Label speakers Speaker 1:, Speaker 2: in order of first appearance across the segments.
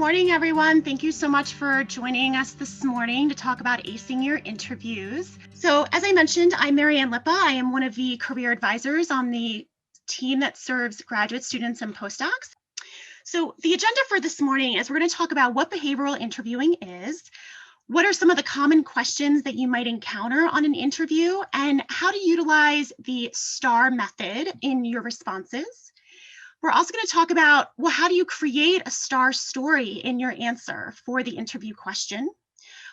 Speaker 1: morning, everyone. Thank you so much for joining us this morning to talk about acing your interviews. So as I mentioned, I'm Marianne Lippa. I am one of the career advisors on the team that serves graduate students and postdocs. So the agenda for this morning is we're going to talk about what behavioral interviewing is, what are some of the common questions that you might encounter on an interview, and how to utilize the STAR method in your responses. We're also going to talk about, well, how do you create a STAR story in your answer for the interview question?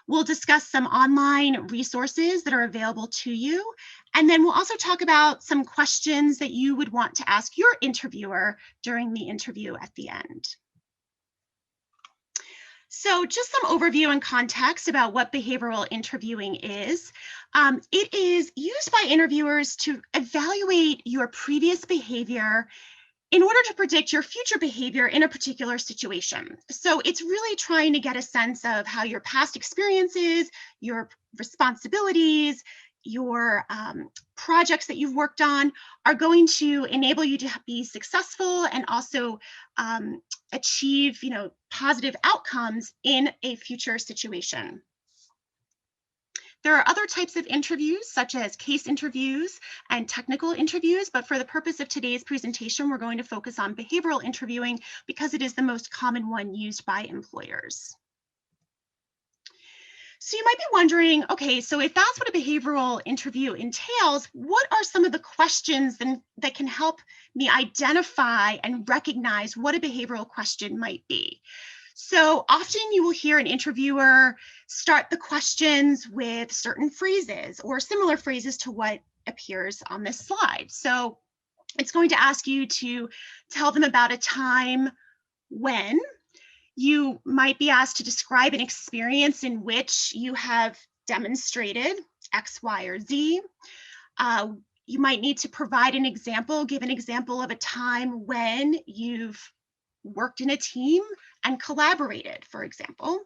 Speaker 1: We'll discuss some online resources that are available to you. And then we'll also talk about some questions that you would want to ask your interviewer during the interview at the end. So just some overview and context about what behavioral interviewing is. It is used by interviewers to evaluate your previous behavior in order to predict your future behavior in a particular situation. So it's really trying to get a sense of how your past experiences, your responsibilities, your projects that you've worked on are going to enable you to be successful and also achieve, positive outcomes in a future situation. There are other types of interviews, such as case interviews and technical interviews, but for the purpose of today's presentation, we're going to focus on behavioral interviewing because it is the most common one used by employers. So you might be wondering, okay, so if that's what a behavioral interview entails, what are some of the questions that can help me identify and recognize what a behavioral question might be? So often you will hear an interviewer start the questions with certain phrases or similar phrases to what appears on this slide. So it's going to ask you to tell them about a time when. You might be asked to describe an experience in which you have demonstrated X, Y, or Z. You might need to provide an example, give an example of a time when you've worked in a team and collaborated, for example.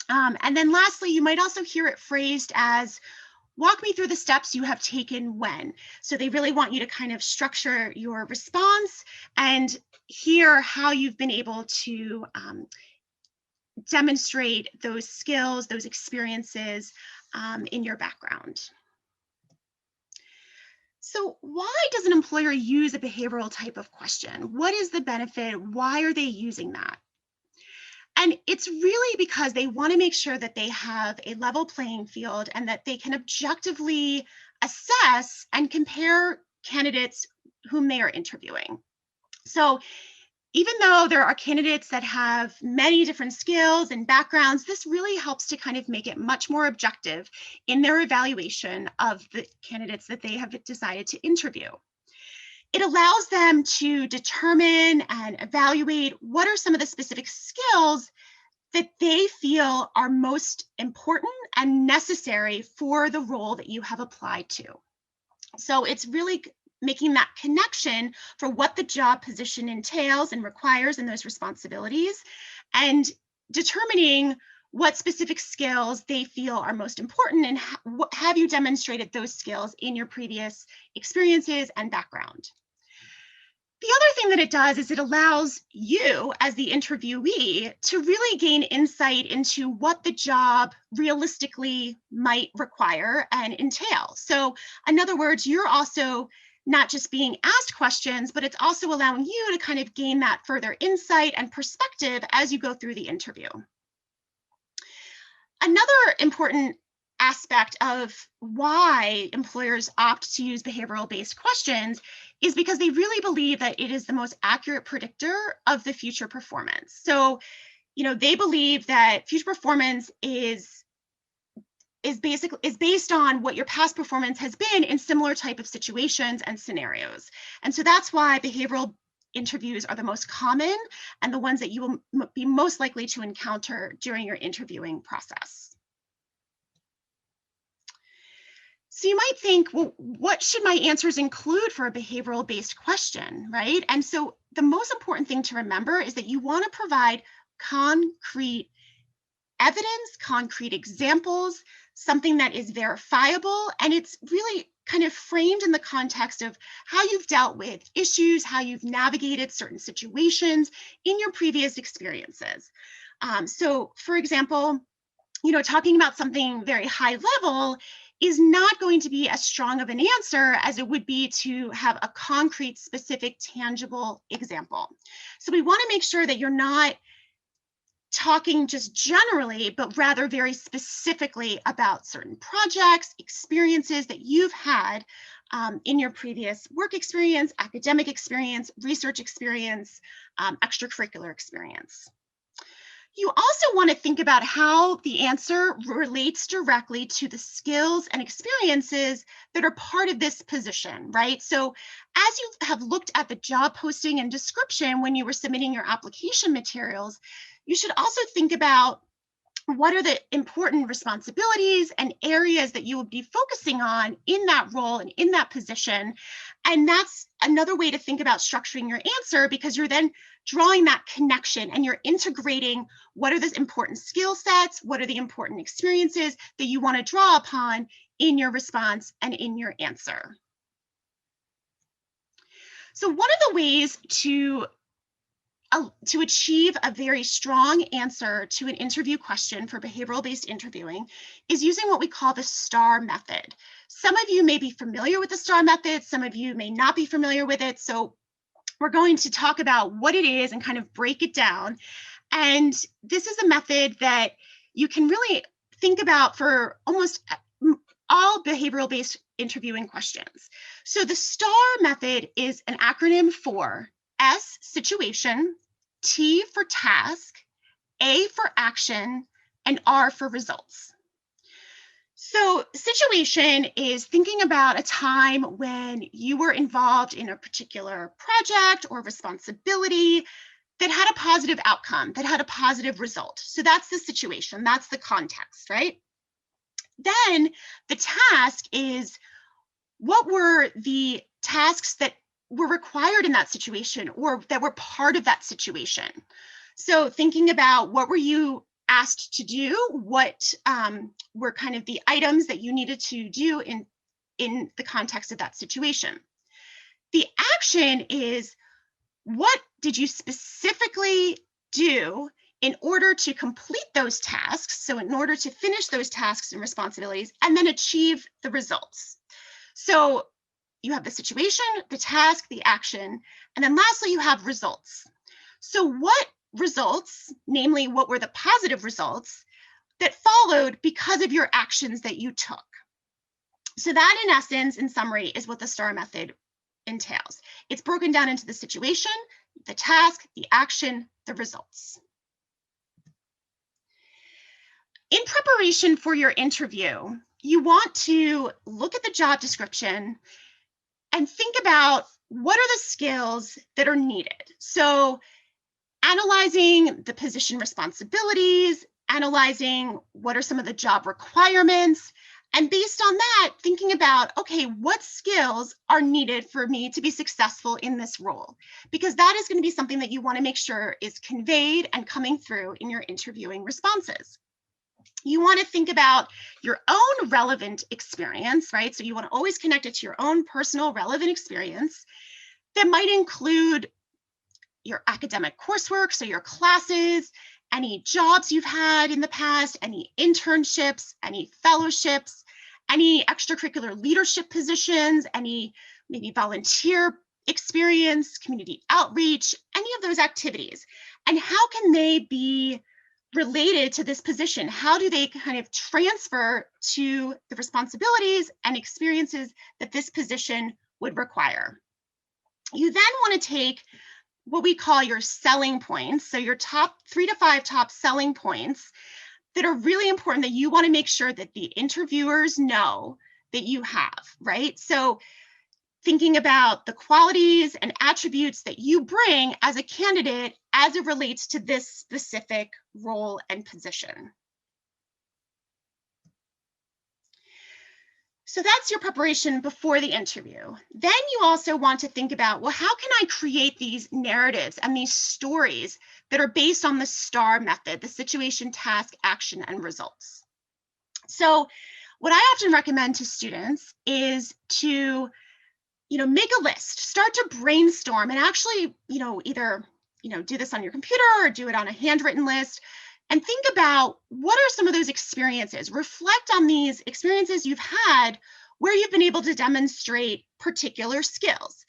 Speaker 1: And then lastly, you might also hear it phrased as, walk me through the steps you have taken when. So they really want you to kind of structure your response and hear how you've been able to demonstrate those skills, those experiences in your background. So why does an employer use a behavioral type of question? What is the benefit? Why are they using that? And it's really because they want to make sure that they have a level playing field and that they can objectively assess and compare candidates whom they are interviewing. So even though there are candidates that have many different skills and backgrounds, this really helps to kind of make it much more objective in their evaluation of the candidates that they have decided to interview. It allows them to determine and evaluate what are some of the specific skills that they feel are most important and necessary for the role that you have applied to. So it's really making that connection for what the job position entails and requires in those responsibilities, and determining what specific skills they feel are most important and have you demonstrated those skills in your previous experiences and background. The other thing that it does is it allows you as the interviewee to really gain insight into what the job realistically might require and entail. So in other words, you're also not just being asked questions, but it's also allowing you to kind of gain that further insight and perspective as you go through the interview. Another important aspect of why employers opt to use behavioral-based questions is because they really believe that it is the most accurate predictor of the future performance. So, they believe that future performance is based on what your past performance has been in similar type of situations and scenarios. And so that's why behavioral interviews are the most common and the ones that you will be most likely to encounter during your interviewing process. So you might think, well, what should my answers include for a behavioral-based question, right? And so the most important thing to remember is that you want to provide concrete evidence, concrete examples, something that is verifiable, and it's really kind of framed in the context of how you've dealt with issues, how you've navigated certain situations in your previous experiences. So for example, talking about something very high level is not going to be as strong of an answer as it would be to have a concrete, specific, tangible example. So we want to make sure that you're not talking just generally, but rather very specifically about certain projects, experiences that you've had in your previous work experience, academic experience, research experience, extracurricular experience. You also want to think about how the answer relates directly to the skills and experiences that are part of this position, right? So as you have looked at the job posting and description when you were submitting your application materials, you should also think about what are the important responsibilities and areas that you will be focusing on in that role and in that position. And that's another way to think about structuring your answer, because you're then drawing that connection and you're integrating what are the important skill sets, what are the important experiences that you want to draw upon in your response and in your answer. So one of the ways to achieve a very strong answer to an interview question for behavioral-based interviewing is using what we call the STAR method. Some of you may be familiar with the STAR method, some of you may not be familiar with it. So we're going to talk about what it is and kind of break it down. And this is a method that you can really think about for almost all behavioral-based interviewing questions. So the STAR method is an acronym for S, situation, T for task, A for action, and R for results. So situation is thinking about a time when you were involved in a particular project or responsibility that had a positive outcome, that had a positive result. So that's the situation, that's the context, right? Then the task is, what were the tasks that were required in that situation or that were part of that situation? So thinking about what were you asked to do, what were kind of the items that you needed to do in the context of that situation. The action is, what did you specifically do in order to complete those tasks? So in order to finish those tasks and responsibilities and then achieve the results. So you have the situation, the task, the action, and then lastly, you have results. So what results, namely what were the positive results that followed because of your actions that you took? So that, in essence, in summary, is what the STAR method entails. It's broken down into the situation, the task, the action, the results. In preparation for your interview, you want to look at the job description and think about what are the skills that are needed. So analyzing the position responsibilities, analyzing what are some of the job requirements, and based on that, thinking about, okay, what skills are needed for me to be successful in this role? Because that is going to be something that you want to make sure is conveyed and coming through in your interviewing responses. You want to think about your own relevant experience, right? So you want to always connect it to your own personal relevant experience that might include your academic coursework, so your classes, any jobs you've had in the past, any internships, any fellowships, any extracurricular leadership positions, any maybe volunteer experience, community outreach, any of those activities. And how can they be related to this position? How do they kind of transfer to the responsibilities and experiences that this position would require? You then want to take what we call your selling points, so your top 3 to 5 top selling points that are really important that you want to make sure that the interviewers know that you have, right? So thinking about the qualities and attributes that you bring as a candidate as it relates to this specific role and position. So that's your preparation before the interview. Then you also want to think about, well, how can I create these narratives and these stories that are based on the STAR method, the situation, task, action, and results? So what I often recommend to students is to make a list, start to brainstorm and actually, either, do this on your computer or do it on a handwritten list. and think about what are some of those experiences. Reflect on these experiences you've had where you've been able to demonstrate particular skills.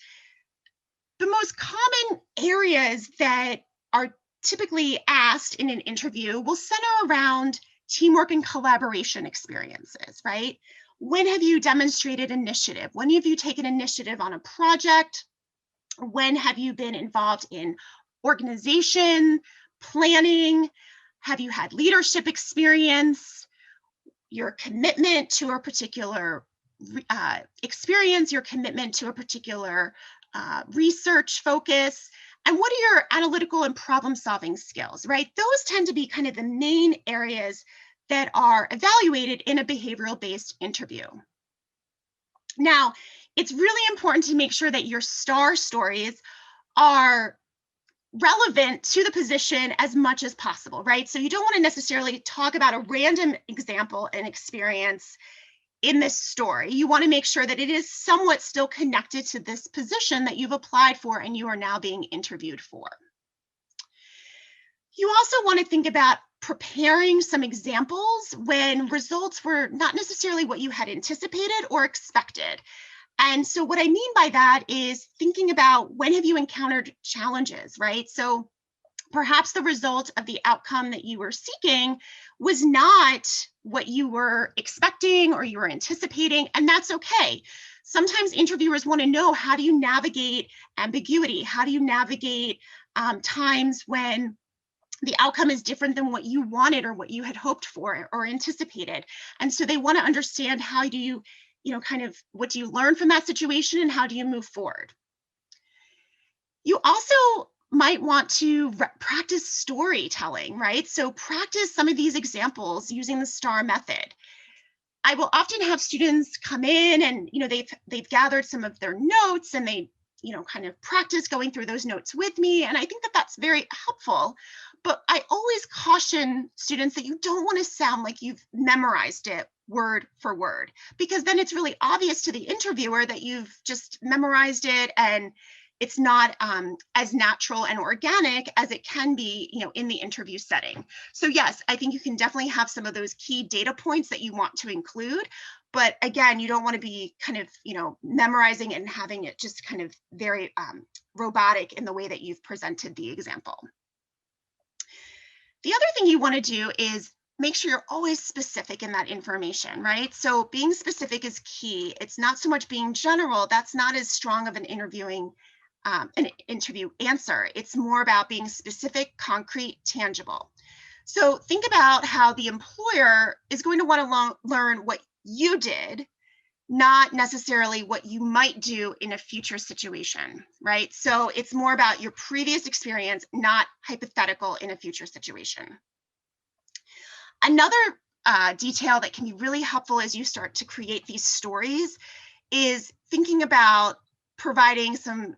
Speaker 1: The most common areas that are typically asked in an interview will center around teamwork and collaboration experiences, right? When have you demonstrated initiative? When have you taken initiative on a project? When have you been involved in organization, planning? Have you had leadership experience? Your commitment to a particular experience, your commitment to a particular research focus, and what are your analytical and problem solving skills, right? Those tend to be kind of the main areas that are evaluated in a behavioral based interview. Now, it's really important to make sure that your STAR stories are relevant to the position as much as possible, right? So you don't want to necessarily talk about a random example and experience in this story. You want to make sure that it is somewhat still connected to this position that you've applied for and you are now being interviewed for. You also want to think about preparing some examples when results were not necessarily what you had anticipated or expected. And so what I mean by that is thinking about when have you encountered challenges, right? So perhaps the result of the outcome that you were seeking was not what you were expecting or you were anticipating, and that's okay. Sometimes interviewers want to know, how do you navigate ambiguity? How do you navigate times when the outcome is different than what you wanted or what you had hoped for or anticipated? And so they want to understand, how do you, kind of, what do you learn from that situation and how do you move forward? You also might want to practice storytelling, right? So practice some of these examples using the STAR method. I will often have students come in and they've gathered some of their notes and they kind of practice going through those notes with me, and I think that that's very helpful. But I always caution students that you don't want to sound like you've memorized it word for word, because then it's really obvious to the interviewer that you've just memorized it and it's not as natural and organic as it can be, in the interview setting. So yes, I think you can definitely have some of those key data points that you want to include. But again, you don't want to be kind of, memorizing and having it just kind of very robotic in the way that you've presented the example. The other thing you want to do is make sure you're always specific in that information, right? So being specific is key. It's not so much being general. That's not as strong of an interview answer. It's more about being specific, concrete, tangible. So think about how the employer is going to want to learn what you did, not necessarily what you might do in a future situation, right? So it's more about your previous experience, not hypothetical in a future situation. Another detail that can be really helpful as you start to create these stories is thinking about providing some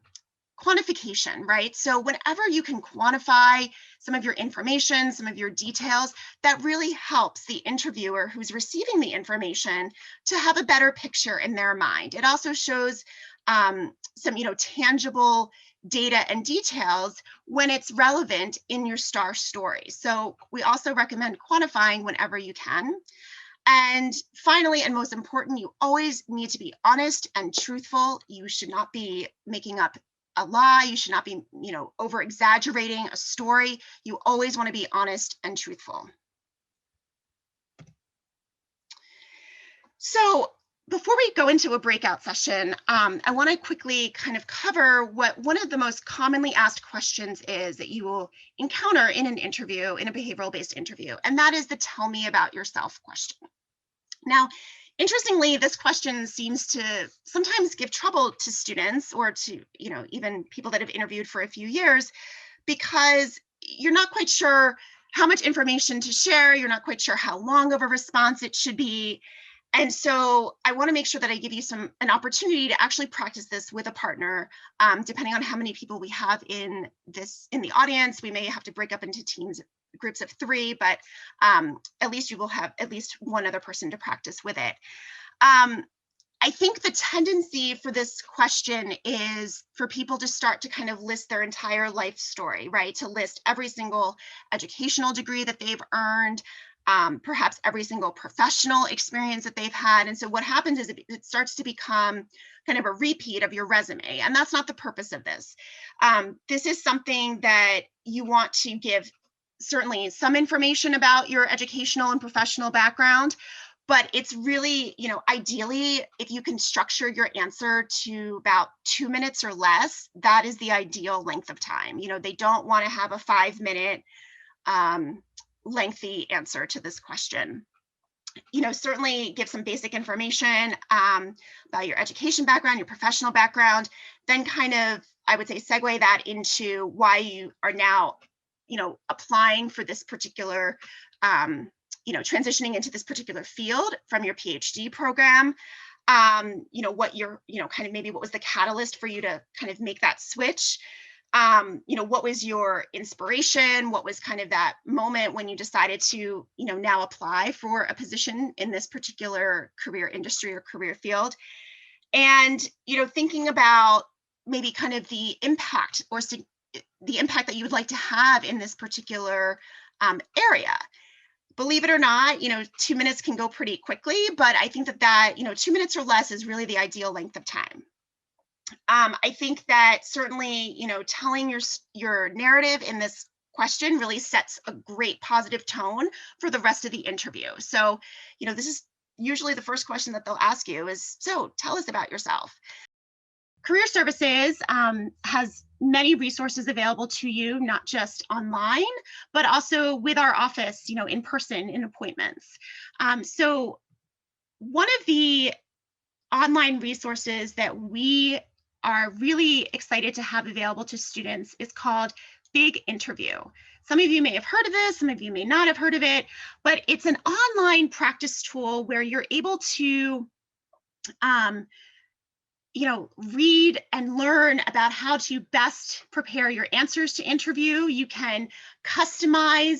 Speaker 1: quantification, right? So whenever you can quantify some of your information, some of your details, that really helps the interviewer who's receiving the information to have a better picture in their mind. It also shows some, tangible data and details when it's relevant in your STAR story. So we also recommend quantifying whenever you can. And finally, and most important, you always need to be honest and truthful. You should not be making up a lie. You should not be, over exaggerating a story. You always want to be honest and truthful. So before we go into a breakout session, I want to quickly kind of cover what one of the most commonly asked questions is that you will encounter in an interview, in a behavioral-based interview, and that is the "tell me about yourself" question. Now, interestingly, this question seems to sometimes give trouble to students or to, even people that have interviewed for a few years, because you're not quite sure how much information to share. You're not quite sure how long of a response it should be. And so I want to make sure that I give you an opportunity to actually practice this with a partner. Depending on how many people we have in the audience, we may have to break up into groups of 3, but at least you will have at least one other person to practice with it. I I think the tendency for this question is for people to start to kind of list their entire life story, right? To list every single educational degree that they've earned, perhaps every single professional experience that they've had. And so what happens is it starts to become kind of a repeat of your resume. And that's not the purpose of this. This is something that you want to give certainly some information about your educational and professional background, but it's really, ideally, if you can structure your answer to about 2 minutes or less, that is the ideal length of time. They don't want to have a 5-minute lengthy answer to this question. Certainly give some basic information about your education background, your professional background, then kind of, I would say, segue that into why you are now, applying for this particular transitioning into this particular field from your PhD program. What your, kind of maybe what was the catalyst for you to kind of make that switch? What was your inspiration? What was kind of that moment when you decided to, now apply for a position in this particular career industry or career field? And, thinking about maybe kind of the impact or the impact that you would like to have in this particular area. Believe it or not, 2 minutes can go pretty quickly, but I think that 2 minutes or less is really the ideal length of time. I think that certainly, telling your narrative in this question really sets a great positive tone for the rest of the interview. So, this is usually the first question that they'll ask you is, so tell us about yourself. Career Services has many resources available to you, not just online, but also with our office, in person in appointments. So one of the online resources that we are really excited to have available to students is called Big Interview. Some of you may have heard of this, some of you may not have heard of it, but it's an online practice tool where you're able to read and learn about how to best prepare your answers to interview. You can customize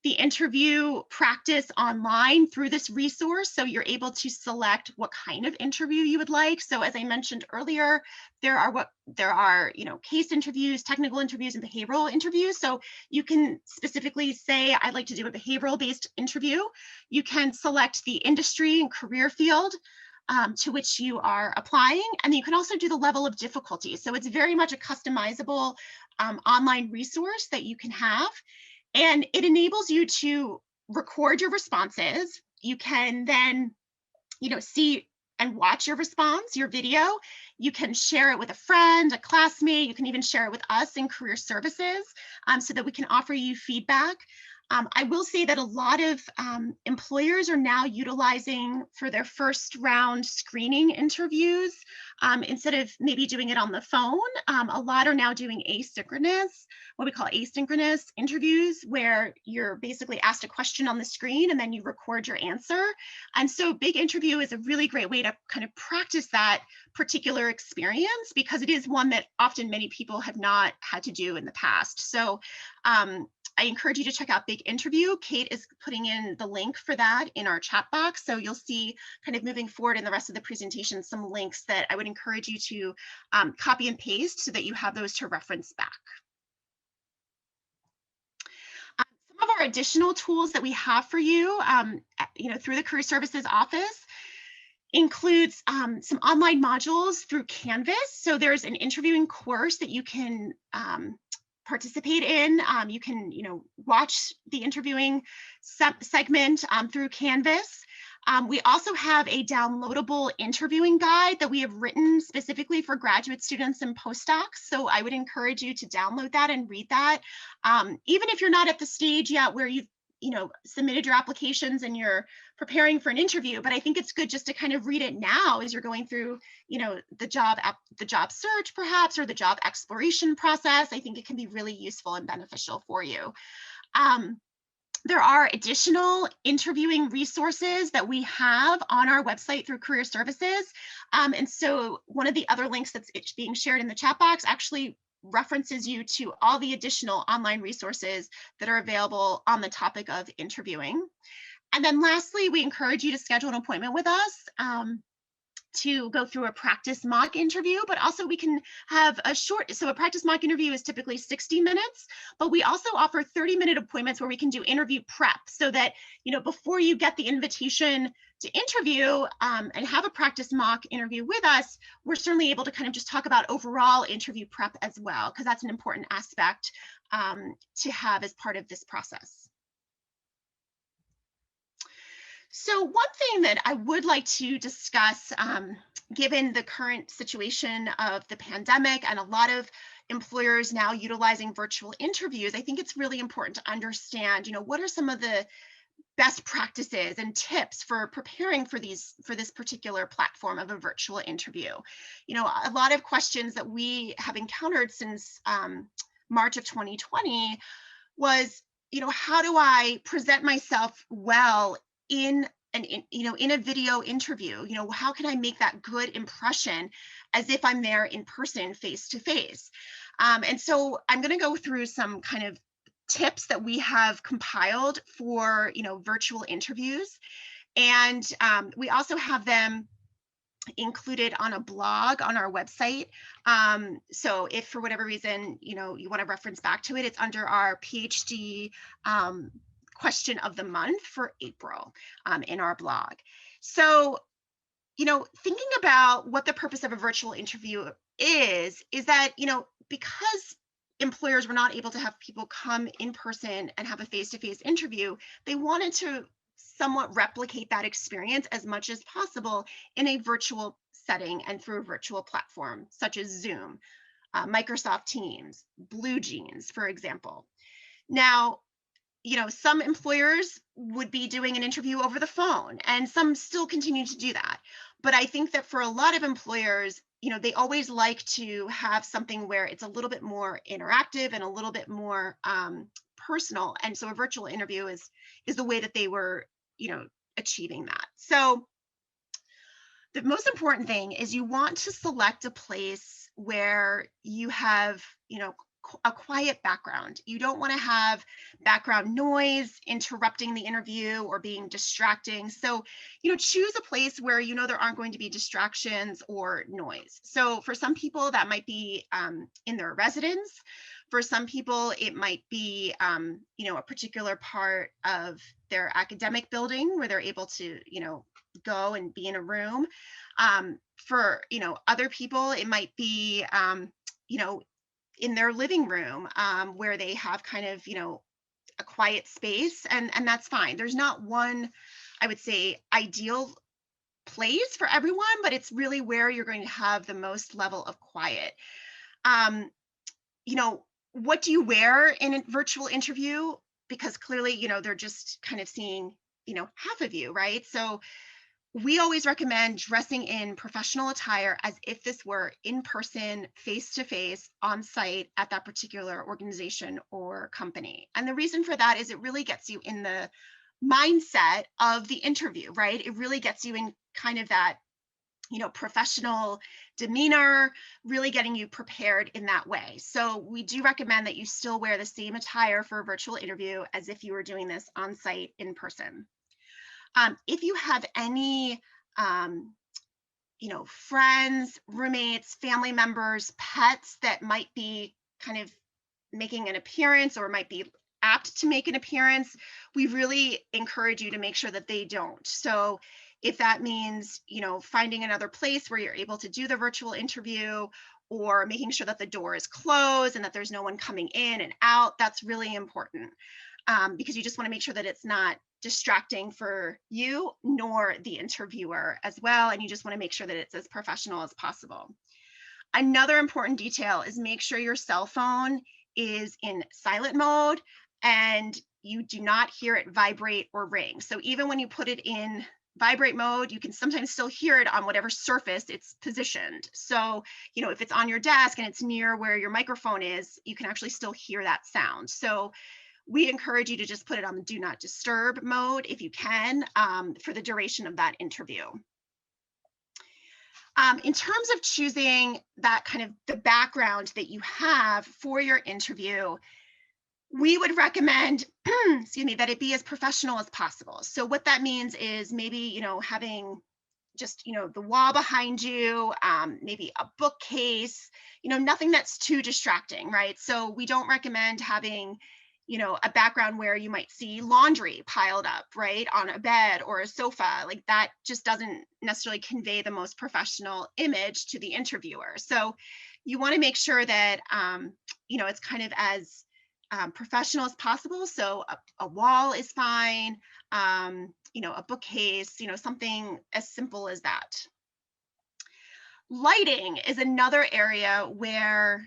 Speaker 1: the interview practice online through this resource. So you're able to select what kind of interview you would like. So as I mentioned earlier, there are case interviews, technical interviews, and behavioral interviews. So you can specifically say, I'd like to do a behavioral based interview. You can select the industry and career field to which you are applying. And you can also do the level of difficulty. So it's very much a customizable online resource that you can have. And it enables you to record your responses. You can then, see and watch your response, your video. You can share it with a friend, a classmate. You can even share it with us in Career Services so that we can offer you feedback. I will say that a lot of employers are now utilizing for their first round screening interviews, instead of maybe doing it on the phone, a lot are now doing asynchronous, what we call asynchronous interviews, where you're basically asked a question on the screen and then you record your answer. And so Big Interview is a really great way to kind of practice that particular experience, because it is one that often many people have not had to do in the past. So I encourage you to check out Big Interview. Kate is putting in the link for that in our chat box. So you'll see kind of moving forward in the rest of the presentation, some links that I would encourage you to copy and paste so that you have those to reference back. Some of our additional tools that we have for you, through the Career Services office includes some online modules through Canvas. So there's an interviewing course that you can participate in. You can, watch the interviewing segment through Canvas. We also have a downloadable interviewing guide that we have written specifically for graduate students and postdocs. So I would encourage you to download that and read that. Even if you're not at the stage yet where you've submitted your applications and you're preparing for an interview, but I think it's good just to kind of read it now as you're going through, the job search perhaps, or the job exploration process. I think it can be really useful and beneficial for you. There are additional interviewing resources that we have on our website through Career Services. And so one of the other links that's being shared in the chat box actually references you to all the additional online resources that are available on the topic of interviewing. And then lastly, we encourage you to schedule an appointment with us. to go through a practice mock interview, but also we can have so a practice mock interview is typically 60 minutes, but we also offer 30-minute appointments where we can do interview prep so that, before you get the invitation to interview and have a practice mock interview with us, we're certainly able to kind of just talk about overall interview prep as well, because that's an important aspect to have as part of this process. So one thing that I would like to discuss, given the current situation of the pandemic and a lot of employers now utilizing virtual interviews, I think it's really important to understand, what are some of the best practices and tips for preparing for this particular platform of a virtual interview. A lot of questions that we have encountered since March of 2020 was, how do I present myself well in a video interview? How can I make that good impression as if I'm there in person, face to face? And so I'm going to go through some kind of tips that we have compiled for virtual interviews, and we also have them included on a blog on our website. So if for whatever reason, you want to reference back to it, it's under our PhD question of the month for April in our blog. So, thinking about what the purpose of a virtual interview is that, because employers were not able to have people come in person and have a face-to-face interview, they wanted to somewhat replicate that experience as much as possible in a virtual setting and through a virtual platform such as Zoom, Microsoft Teams, Blue Jeans, for example. Now, some employers would be doing an interview over the phone, and some still continue to do that. But I think that for a lot of employers, they always like to have something where it's a little bit more interactive and a little bit more personal. And so a virtual interview is the way that they were, achieving that. So the most important thing is you want to select a place where you have, a quiet background. You don't want to have background noise interrupting the interview or being distracting. So, choose a place where there aren't going to be distractions or noise. So for some people, that might be in their residence. For some people, it might be, a particular part of their academic building where they're able to, go and be in a room. For, other people, it might be, in their living room where they have kind of, a quiet space, and that's fine. There's not one, I would say, ideal place for everyone, but it's really where you're going to have the most level of quiet. What do you wear in a virtual interview? Because clearly, they're just kind of seeing, half of you, right? So we always recommend dressing in professional attire as if this were in person, face to face, on site at that particular organization or company. And the reason for that is it really gets you in the mindset of the interview, right? It really gets you in kind of that, professional demeanor, really getting you prepared in that way. So we do recommend that you still wear the same attire for a virtual interview as if you were doing this on site in person. If you have any, friends, roommates, family members, pets that might be kind of making an appearance or might be apt to make an appearance, we really encourage you to make sure that they don't. So if that means, finding another place where you're able to do the virtual interview, or making sure that the door is closed and that there's no one coming in and out, that's really important. Because you just want to make sure that it's not distracting for you nor the interviewer as well. And you just want to make sure that it's as professional as possible. Another important detail is make sure your cell phone is in silent mode and you do not hear it vibrate or ring. So even when you put it in vibrate mode, you can sometimes still hear it on whatever surface it's positioned. So, if it's on your desk and it's near where your microphone is, you can actually still hear that sound. So we encourage you to just put it on the do not disturb mode if you can, for the duration of that interview. In terms of choosing that kind of the background that you have for your interview, we would recommend, excuse me, that it be as professional as possible. So what that means is maybe, having just, the wall behind you, maybe a bookcase, nothing that's too distracting, right? So we don't recommend having, a background where you might see laundry piled up, right, on a bed or a sofa. Like that just doesn't necessarily convey the most professional image to the interviewer. So you want to make sure that, it's kind of as professional as possible. So a wall is fine, a bookcase, something as simple as that. Lighting is another area where,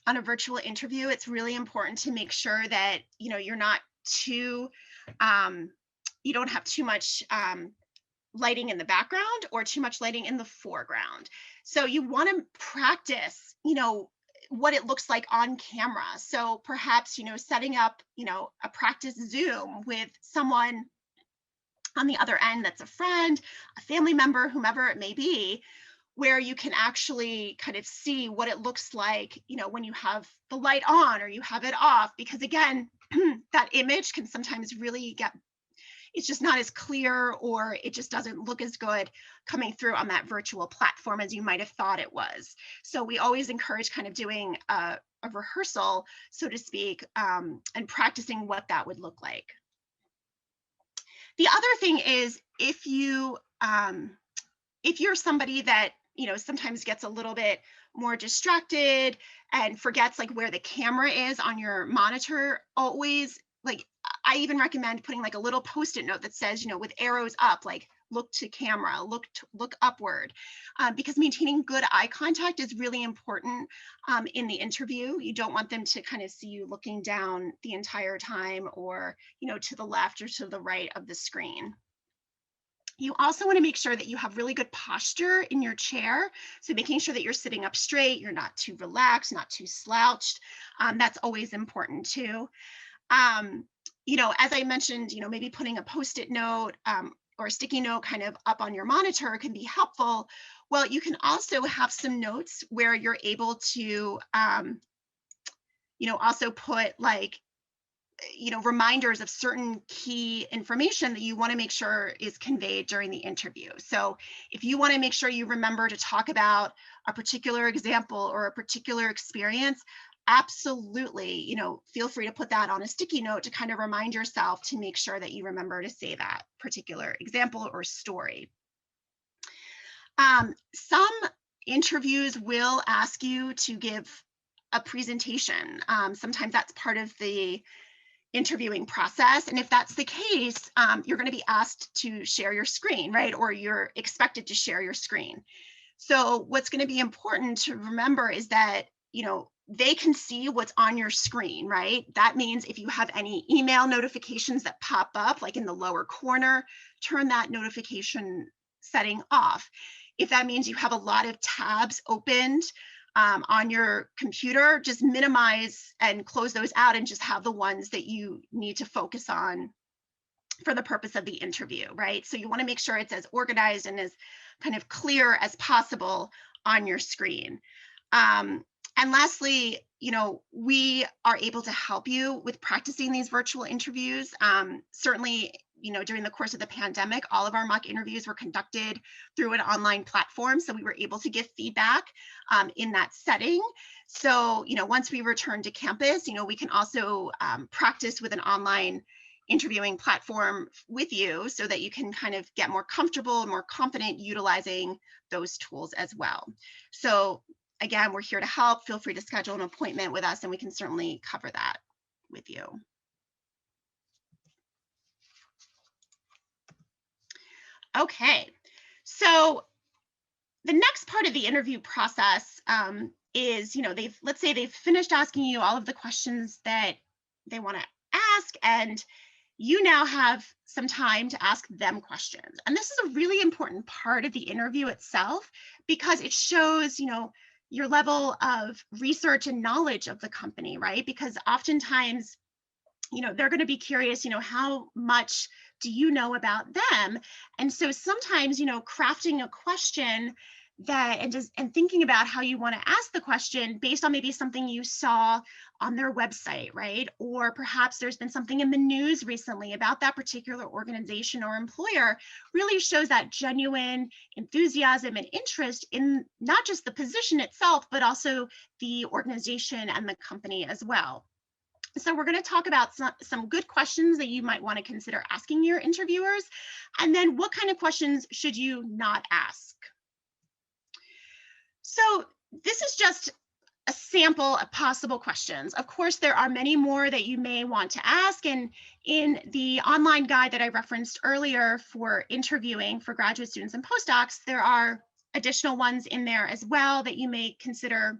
Speaker 1: on a virtual interview, it's really important to make sure that, you're not too, um, you don't have too much lighting in the background or too much lighting in the foreground. So you want to practice, what it looks like on camera. So perhaps, setting up, a practice Zoom with someone on the other end that's a friend, a family member, whomever it may be, where you can actually kind of see what it looks like, when you have the light on or you have it off. Because again, that image can sometimes really get, it's just not as clear, or it just doesn't look as good coming through on that virtual platform as you might have thought it was. So we always encourage kind of doing a rehearsal, so to speak, and practicing what that would look like. The other thing is, if you're somebody that, sometimes gets a little bit more distracted and forgets like where the camera is on your monitor, always, like, I even recommend putting like a little post-it note that says, with arrows up, like look to camera, look upward, because maintaining good eye contact is really important in the interview. You don't want them to kind of see you looking down the entire time, or, to the left or to the right of the screen. You also want to make sure that you have really good posture in your chair. So making sure that you're sitting up straight, you're not too relaxed, not too slouched. That's always important too. Um, as I mentioned, maybe putting a post-it note, or a sticky note kind of up on your monitor can be helpful. Well, you can also have some notes where you're able to, also put like, reminders of certain key information that you want to make sure is conveyed during the interview. So if you want to make sure you remember to talk about a particular example or a particular experience, absolutely, feel free to put that on a sticky note to kind of remind yourself to make sure that you remember to say that particular example or story. Some interviews will ask you to give a presentation. Sometimes that's part of the interviewing process. And if that's the case, you're going to be asked to share your screen, right? Or you're expected to share your screen. So what's going to be important to remember is that, they can see what's on your screen, right? That means if you have any email notifications that pop up, like in the lower corner, turn that notification setting off. If that means you have a lot of tabs opened, on your computer, just minimize and close those out and just have the ones that you need to focus on for the purpose of the interview, right? So you want to make sure it's as organized and as kind of clear as possible on your screen. And lastly, we are able to help you with practicing these virtual interviews. Certainly, during the course of the pandemic, all of our mock interviews were conducted through an online platform. So we were able to give feedback in that setting. So, once we return to campus, we can also practice with an online interviewing platform with you so that you can kind of get more comfortable and more confident utilizing those tools as well. So again, we're here to help. Feel free to schedule an appointment with us and we can certainly cover that with you. Okay, so the next part of the interview process is, let's say they've finished asking you all of the questions that they want to ask, and you now have some time to ask them questions. And this is a really important part of the interview itself, because it shows, your level of research and knowledge of the company, right? Because oftentimes, they're going to be curious, how much do you know about them? And so sometimes, crafting a question that, and thinking about how you want to ask the question based on maybe something you saw on their website, right? Or perhaps there's been something in the news recently about that particular organization or employer, really shows that genuine enthusiasm and interest in not just the position itself, but also the organization and the company as well. So we're going to talk about some good questions that you might want to consider asking your interviewers, and then what kind of questions should you not ask. So this is just a sample of possible questions. Of course, there are many more that you may want to ask, and in the online guide that I referenced earlier for interviewing for graduate students and postdocs, there are additional ones in there as well that you may consider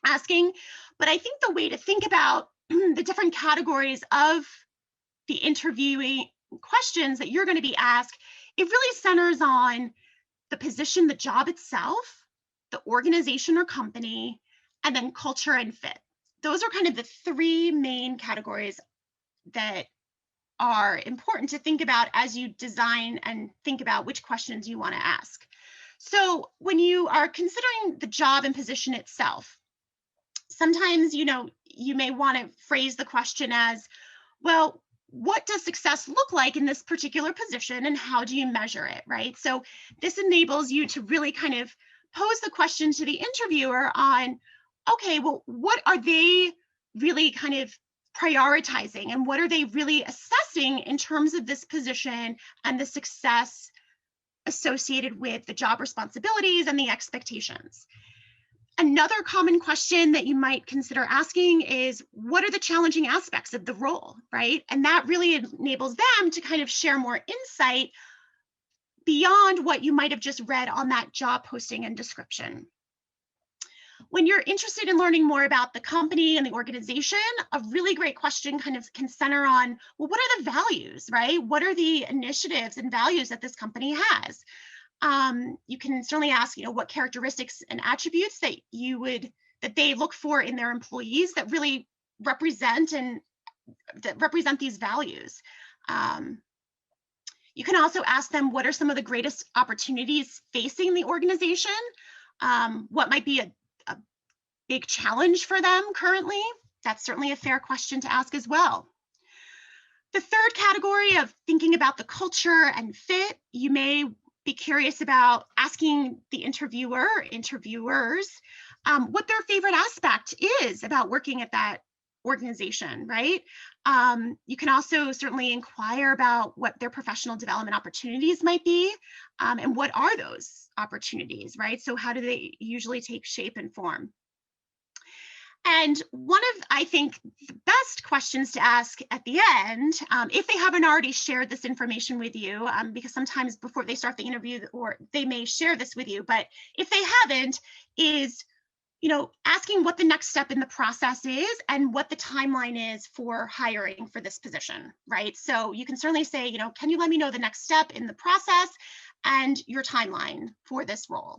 Speaker 1: asking. But I think the way to think about the different categories of the interviewing questions that you're going to be asked, it really centers on the position, the job itself, the organization or company, and then culture and fit. Those are kind of the three main categories that are important to think about as you design and think about which questions you want to ask. So when you are considering the job and position itself, sometimes, you may want to phrase the question as, well, what does success look like in this particular position and how do you measure it, right? So this enables you to really kind of pose the question to the interviewer on, okay, well, what are they really kind of prioritizing and what are they really assessing in terms of this position and the success associated with the job responsibilities and the expectations? Another common question that you might consider asking is, what are the challenging aspects of the role, right? And that really enables them to kind of share more insight beyond what you might have just read on that job posting and description. When you're interested in learning more about the company and the organization, a really great question kind of can center on, well, what are the values, right? What are the initiatives and values that this company has? You can certainly ask, what characteristics and attributes that they look for in their employees that really represent these values. You can also ask them, what are some of the greatest opportunities facing the organization? What might be a big challenge for them currently? That's certainly a fair question to ask as well. The third category of thinking about the culture and fit, you may be curious about asking the interviewers, what their favorite aspect is about working at that organization, right? You can also certainly inquire about what their professional development opportunities might be, and what are those opportunities, right? So how do they usually take shape and form? And one of, I think, the best questions to ask at the end, if they haven't already shared this information with you, because sometimes before they start the interview, or they may share this with you, but if they haven't, is, asking what the next step in the process is and what the timeline is for hiring for this position, right? So you can certainly say, can you let me know the next step in the process and your timeline for this role?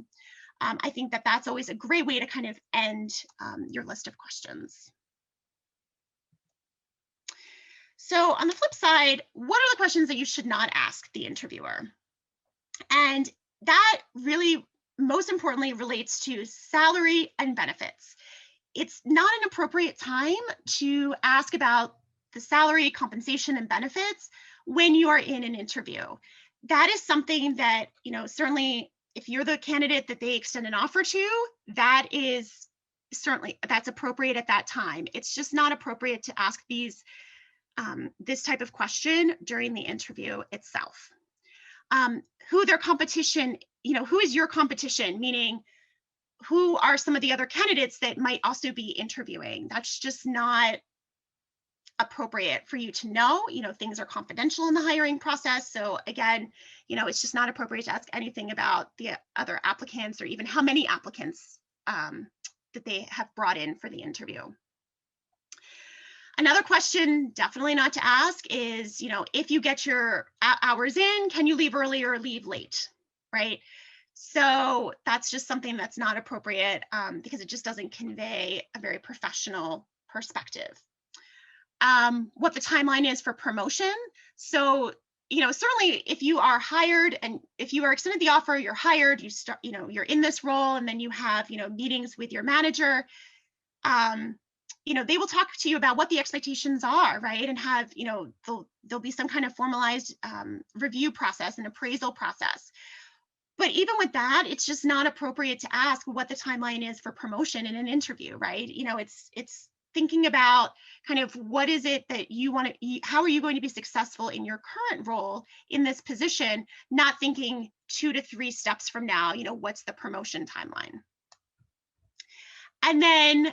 Speaker 1: I think that that's always a great way to kind of end your list of questions. So on the flip side, what are the questions that you should not ask the interviewer? And that really, most importantly, relates to salary and benefits. It's not an appropriate time to ask about the salary, compensation, and benefits when you are in an interview. That is something that, certainly, if you're the candidate that they extend an offer to, that's appropriate at that time. It's just not appropriate to ask this type of question during the interview itself. Who their competition, who is your competition? Meaning, who are some of the other candidates that might also be interviewing? That's just not appropriate for you to know. Things are confidential in the hiring process. So again, it's just not appropriate to ask anything about the other applicants or even how many applicants that they have brought in for the interview. Another question definitely not to ask is, if you get your hours in, can you leave early or leave late, right? So that's just something that's not appropriate because it just doesn't convey a very professional perspective. What the timeline is for promotion. So certainly if you are hired and if you are extended the offer, you're hired, you start, you're in this role, and then you have, meetings with your manager. um, they will talk to you about what the expectations are, right? And have, there'll be some kind of formalized review process and appraisal process. But even with that, it's just not appropriate to ask what the timeline is for promotion in an interview, right? It's thinking about kind of what is it that you want to, how are you going to be successful in your current role in this position, not thinking 2 to 3 steps from now, what's the promotion timeline? And then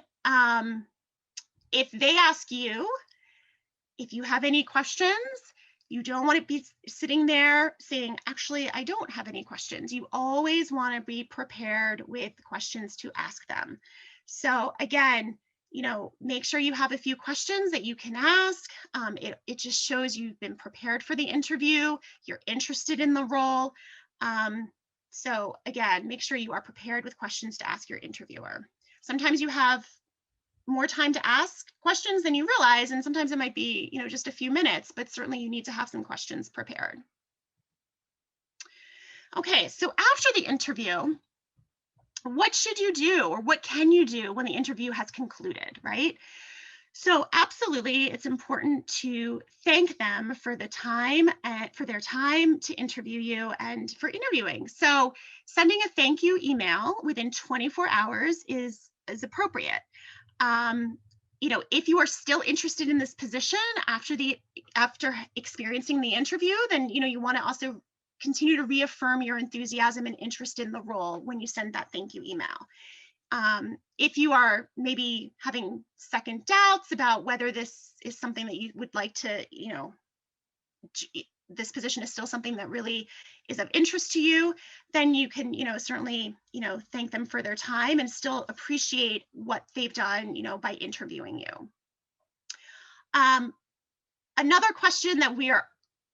Speaker 1: if they ask you if you have any questions, you don't want to be sitting there saying, actually, I don't have any questions. You always want to be prepared with questions to ask them. So again, make sure you have a few questions that you can ask. It just shows you've been prepared for the interview, you're interested in the role. So again, make sure you are prepared with questions to ask your interviewer. Sometimes you have more time to ask questions than you realize, and sometimes it might be, just a few minutes, but certainly you need to have some questions prepared. Okay, so after the interview, what should you do, or what can you do when the interview has concluded, right? So absolutely, it's important to thank them for the time and for their time to interview you and for interviewing. So sending a thank you email within 24 hours is appropriate. If you are still interested in this position after experiencing the interview, then you want to also continue to reaffirm your enthusiasm and interest in the role when you send that thank you email. If you are maybe having second doubts about whether this is something that you would like to, this position is still something that really is of interest to you, then you can, certainly, thank them for their time and still appreciate what they've done, by interviewing you. Another question that we are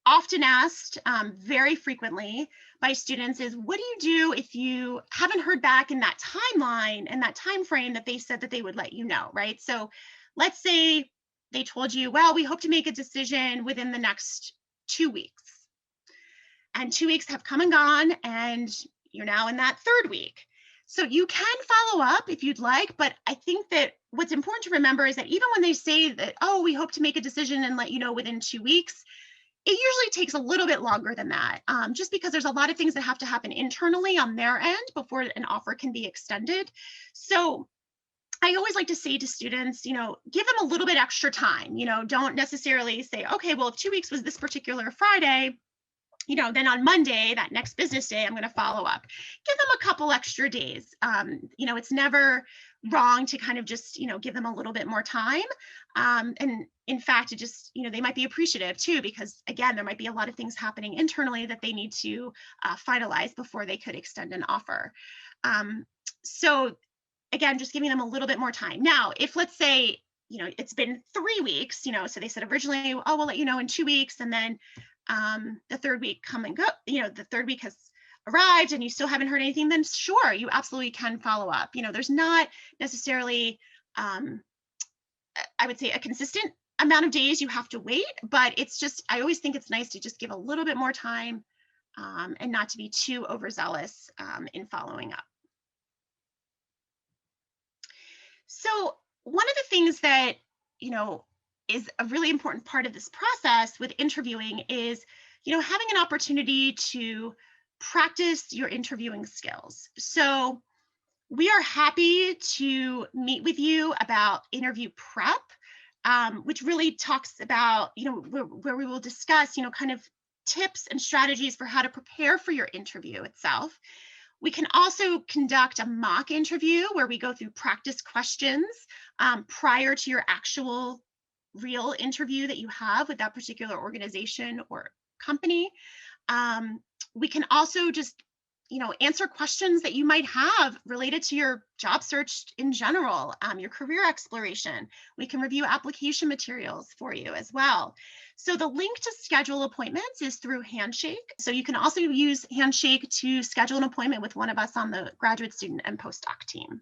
Speaker 1: often asked very frequently by students is, what do you do if you haven't heard back in that timeline and that time frame that they said that they would let you know, right? So let's say they told you, well, we hope to make a decision within the next 2 weeks. And 2 weeks have come and gone, and you're now in that 3rd week. So you can follow up if you'd like, but I think that what's important to remember is that even when they say that, oh, we hope to make a decision and let you know within 2 weeks, it usually takes a little bit longer than that, just because there's a lot of things that have to happen internally on their end before an offer can be extended. So I always like to say to students, give them a little bit extra time. Don't necessarily say, okay, well, if 2 weeks was this particular Friday, then on Monday, that next business day, I'm going to follow up. Give them a couple extra days. It's never wrong to kind of just, give them a little bit more time. And in fact, it just, they might be appreciative too, because again, there might be a lot of things happening internally that they need to finalize before they could extend an offer. So again, just giving them a little bit more time. Now, if let's say, it's been 3 weeks, so they said originally, oh, we'll let you know in 2 weeks. And then the 3rd week come and go, the 3rd week has arrived and you still haven't heard anything, then sure, you absolutely can follow up. There's not necessarily, I would say, a consistent amount of days you have to wait, but it's just, I always think it's nice to just give a little bit more time and not to be too overzealous in following up. So one of the things that, is a really important part of this process with interviewing is, having an opportunity to practice your interviewing skills. So we are happy to meet with you about interview prep, which really talks about, where we will discuss, kind of tips and strategies for how to prepare for your interview itself. We can also conduct a mock interview where we go through practice questions prior to your actual real interview that you have with that particular organization or company. We can also just, answer questions that you might have related to your job search in general, your career exploration. We can review application materials for you as well. So the link to schedule appointments is through Handshake. So you can also use Handshake to schedule an appointment with one of us on the graduate student and postdoc team.